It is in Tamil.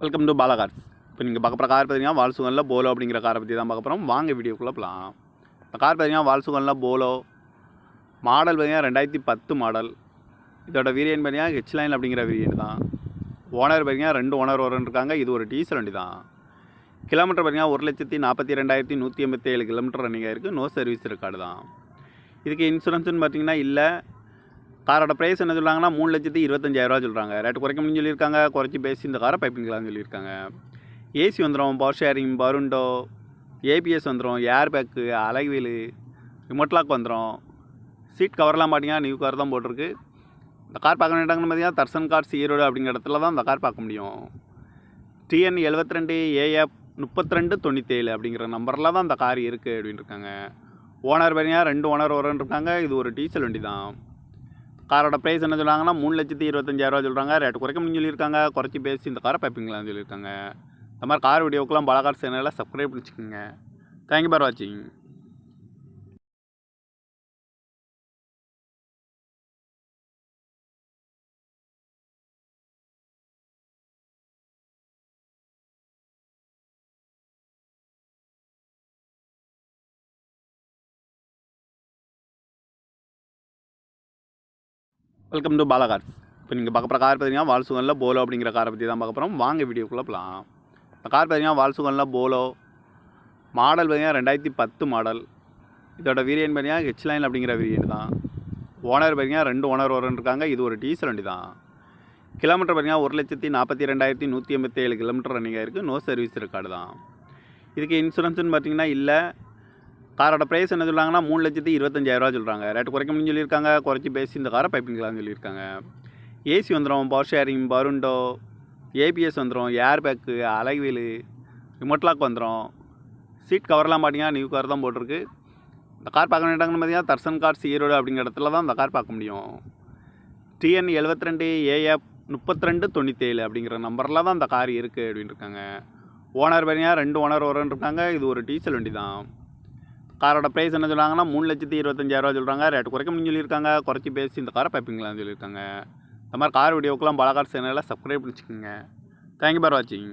Welcome to Bala cars. இப்போ நீங்கள் பார்க்க போகிற கார் பார்த்தீங்கன்னா வால்சுகனில் போலோ அப்படிங்கிற காரை பற்றி தான் பார்க்க போகிறோம். வாங்க வீடியோக்குள்ளே போகலாம். இந்த கார் பார்த்தீங்கன்னா வால்சுகனில் போலோ மாடல் பார்த்தீங்கன்னா 2010 மாடல். இதோட வேரியன்ட் பார்த்தீங்கன்னா ஹெச்லைன் அப்படிங்கிற வேரியன்ட் தான். ஓனர் பார்த்தீங்கன்னா 2 ஓனர் இருக்காங்க. இது ஒரு டீசல் வண்டி தான். கிலோமீட்டர் பார்த்தீங்கன்னா 1,42,187 கிலோமீட்டர் ரன்னிங் ஆகிருக்கு. நோ சர்வீஸ் ரெக்கார்டு தான். இதுக்கு இன்சூரன்ஸ்னு பார்த்தீங்கன்னா இல்லை. காரோட ப்ரைஸ் என்ன சொல்கிறாங்கன்னா 3,25,000 சொல்கிறாங்க. ரேட்டு குறைக்க முடியும்னு சொல்லியிருக்காங்க. குறைச்சி பேசி இந்த காரை பைப்பிங்கலாம்னு சொல்லியிருக்காங்க. ஏசி வந்துடும், பவர் ஷேரிங், பருண்டோ, ஏபிஎஸ் வந்துடும், air bag, alloy wheel, remote lock வந்துடும். சீட் கவர்லாம் பார்த்தீங்கன்னா நியூ கார் தான் போட்டிருக்கு. இந்த கார் பார்க்க வேண்டாங்கன்னு பார்த்தீங்கன்னா தர்சன் கார்ஸ் ஈரோடு அப்படிங்கிற இடத்துல தான் இந்த கார் பார்க்க முடியும். TN 72AF 3297 அப்படிங்கிற நம்பரில் தான் இந்த கார் இருக்குது அப்படின்னு இருக்காங்க. ஓனர் பார்த்தீங்கன்னா 2 ஓனர் இருக்காங்க. இது ஒரு டீசல் வண்டி தான். காரோட ப்ரைஸ் என்ன சொல்கிறாங்கன்னா 3,25,000 சொல்கிறாங்க. ரேட்டு குறைக்க முடியும்னு சொல்லியிருக்காங்க. குறைச்சி பேசி இந்த காரை பைப்பிங்கலாம்னு சொல்லியிருக்காங்க. இந்த மாதிரி கார் வீடியோக்கெல்லாம் பாலா கார்ஸ் சேனலில் சப்ஸ்கிரைப் பண்ணிச்சுக்கோங்க. தேங்க்யூ ஃபார் வாட்சிங். Welcome to Bala cars. இப்போ நீங்கள் பார்க்க போகிற கார் பார்த்தீங்கன்னா வால்சுகனில் போலோ அப்படிங்கிற காரை பற்றி தான் பார்க்க போகிறோம். வாங்க வீடியோக்குள்ளே போகலாம். இந்த கார் பார்த்தீங்கன்னா வால்சுகனில் போலோ மாடல் பார்த்தீங்கன்னா 2010 மாடல். இதோட வேரியன்ட் பார்த்தீங்கன்னா ஹெச்லைன் அப்படிங்கிற வேரியன்ட் தான். ஓனர் பார்த்தீங்கன்னா 2 ஓனர் இருக்காங்க. இது ஒரு டீசல் வண்டி தான். கிலோமீட்டர் பார்த்தீங்கன்னா 1,42,187 கிலோமீட்டர் ரன்னிங் ஆகிருக்கு. நோ சர்வீஸ் ரெக்கார்டு தான். இதுக்கு இன்சூரன்ஸ்னு பார்த்தீங்கன்னா இல்லை. காரோட ப்ரைஸ் என்ன சொல்கிறாங்கன்னா 3,25,000 சொல்கிறாங்க. ரேட்டு குறைக்க முடியும்னு சொல்லியிருக்காங்க. குறைச்சி பேசி இந்த காரை பைப்பிங்கலாம்னு சொல்லியிருக்காங்க. ஏசி வந்துடும், பவர் ஷேரிங், பருண்டோ, ஏபிஎஸ் வந்துடும், air bag, alloy wheel, remote lock வந்துடும். சீட் கவர்லாம் பார்த்தீங்கன்னா நியூ கார் தான் போட்டிருக்கு. இந்த கார் பார்க்க வேண்டாங்கன்னு பார்த்தீங்கன்னா தர்சன் கார்ஸ் ஈரோடு அப்படிங்கிற இடத்துல தான் இந்த கார் பார்க்க முடியும். TN 72AF 3297 அப்படிங்கிற நம்பரில் தான் இந்த கார் இருக்குது அப்படின்னு இருக்காங்க. ஓனர் பார்த்தீங்கன்னா 2 ஓனர் இருக்காங்க. இது ஒரு டீசல் வண்டி தான். காரோட ப்ரைஸ் என்ன சொல்கிறாங்கன்னா 3,25,000 சொல்கிறாங்க. ரேட்டு குறைக்க முடியும்னு சொல்லியிருக்காங்க. குறைச்சி பேசி இந்த காரை பைப்பிங்கலாம்னு சொல்லியிருக்காங்க. இந்த மாதிரி கார் வீடியோக்கெல்லாம் பாலா கார்ஸ் சேனலில் சப்ஸ்கிரைப் பண்ணிச்சுக்கோங்க. தேங்க்யூ ஃபார் வாட்சிங்.